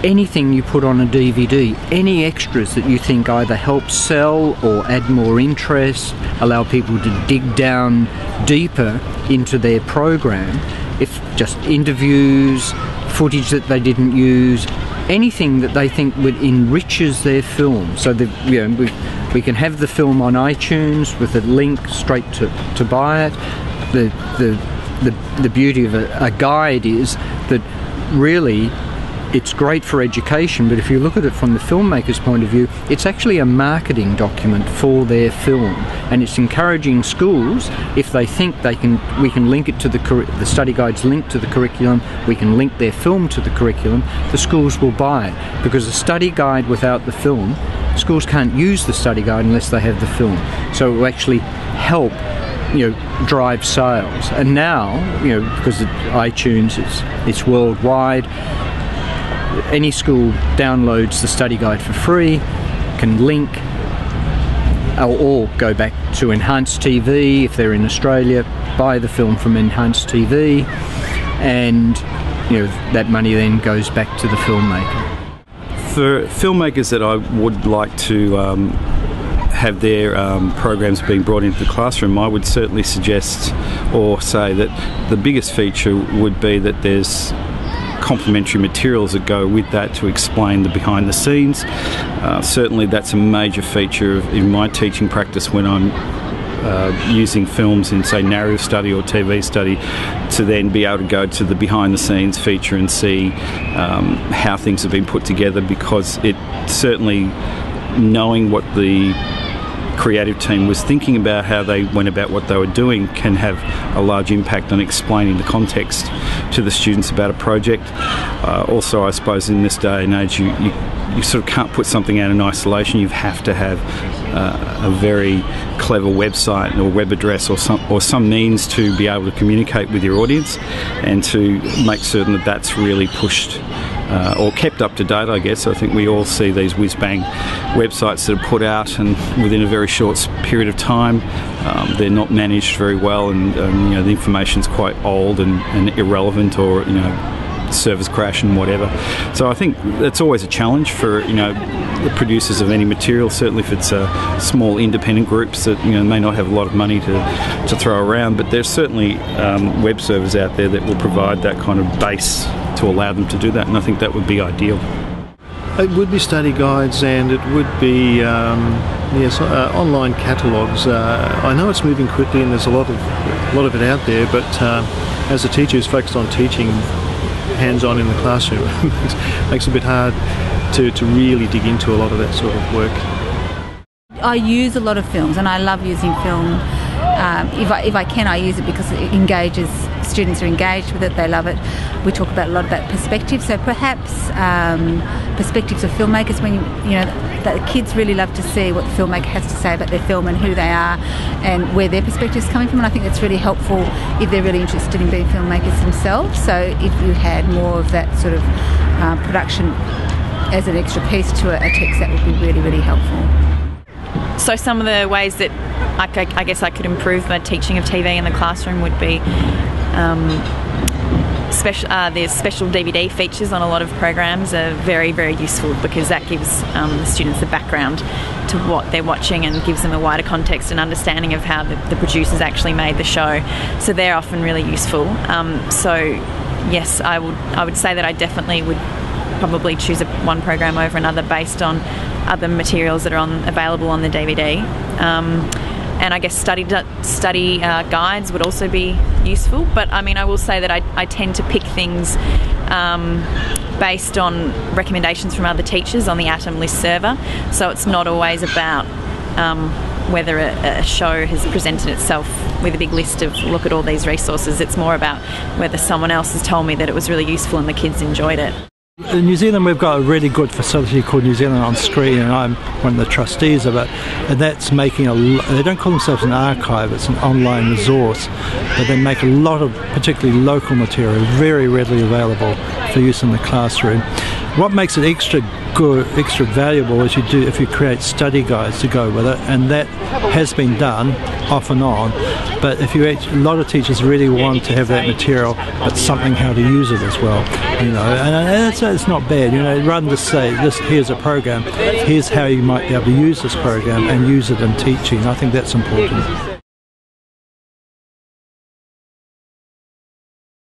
anything you put on a DVD, any extras that you think either help sell or add more interest, allow people to dig down deeper into their program, if just interviews, footage that they didn't use, anything that they think would enriches their film. So that, you know, we can have the film on iTunes with a link straight to buy it. The beauty of a guide is that really it's great for education, but if you look at it from the filmmaker's point of view, it's actually a marketing document for their film, and it's encouraging schools, if they think we can link it to the study guide's linked to the curriculum, we can link their film to the curriculum, the schools will buy it, because the study guide without the film, schools can't use the study guide unless they have the film. So it will actually help, you know, drive sales. And now, you know, because iTunes it's worldwide, any school downloads the study guide for free, can link or go back to Enhanced TV if they're in Australia, buy the film from Enhanced TV, and you know, that money then goes back to the filmmaker. For filmmakers that I would like to have their programs being brought into the classroom, I would certainly suggest or say that the biggest feature would be that there's complementary materials that go with that to explain the behind the scenes. Certainly that's a major feature in my teaching practice when I'm using films in, say, narrative study or TV study, to then be able to go to the behind the scenes feature and see how things have been put together, because it certainly, knowing what the creative team was thinking about, how they went about what they were doing, can have a large impact on explaining the context to the students about a project. Also, I suppose in this day and age, you sort of can't put something out in isolation. You have to have a very clever website or web address or some means to be able to communicate with your audience, and to make certain that that's really pushed or kept up to date, I guess. I think we all see these whiz-bang websites that are put out, and within a very short period of time, they're not managed very well, and you know, the information's quite old and irrelevant, or you know, servers crash and whatever. So I think that's always a challenge for, you know, the producers of any material, certainly if it's small independent groups that, you know, may not have a lot of money to throw around, but there's certainly web servers out there that will provide that kind of base to allow them to do that, and I think that would be ideal. It would be study guides, and it would be online catalogues. I know it's moving quickly and there's a lot of it out there, but as a teacher who's focused on teaching hands-on in the classroom, it makes it a bit hard to really dig into a lot of that sort of work. I use a lot of films, and I love using film. If I can, I use it because it engages. Students are engaged with it, they love it. We talk a lot about perspective, so perhaps perspectives of filmmakers, when you know that the kids really love to see what the filmmaker has to say about their film and who they are and where their perspective is coming from, and I think that's really helpful if they're really interested in being filmmakers themselves. So if you had more of that sort of production as an extra piece to a text, that would be really, really helpful. So some of the ways that I guess I could improve my teaching of TV in the classroom would be there's special DVD features on a lot of programs are very, very useful, because that gives the students the background to what they're watching and gives them a wider context and understanding of how the producers actually made the show. So they're often really useful. So yes, I would say that I definitely would probably choose one program over another based on other materials that are available on the DVD. And I guess study guides would also be useful, but I mean, I will say that I tend to pick things based on recommendations from other teachers on the Atom list server, so it's not always about whether a show has presented itself with a big list of look at all these resources. It's more about whether someone else has told me that it was really useful and the kids enjoyed it. In New Zealand, we've got a really good facility called New Zealand on Screen, and I'm one of the trustees of it, and that's making they don't call themselves an archive, it's an online resource, but they make a lot of particularly local material very readily available for use in the classroom. What makes it extra good, extra valuable is if you create study guides to go with it, and that has been done off and on. But if a lot of teachers really want to have that material, but something how to use it as well, and it's not bad, rather than just say, here's a program, here's how you might be able to use this program and use it in teaching. I think that's important.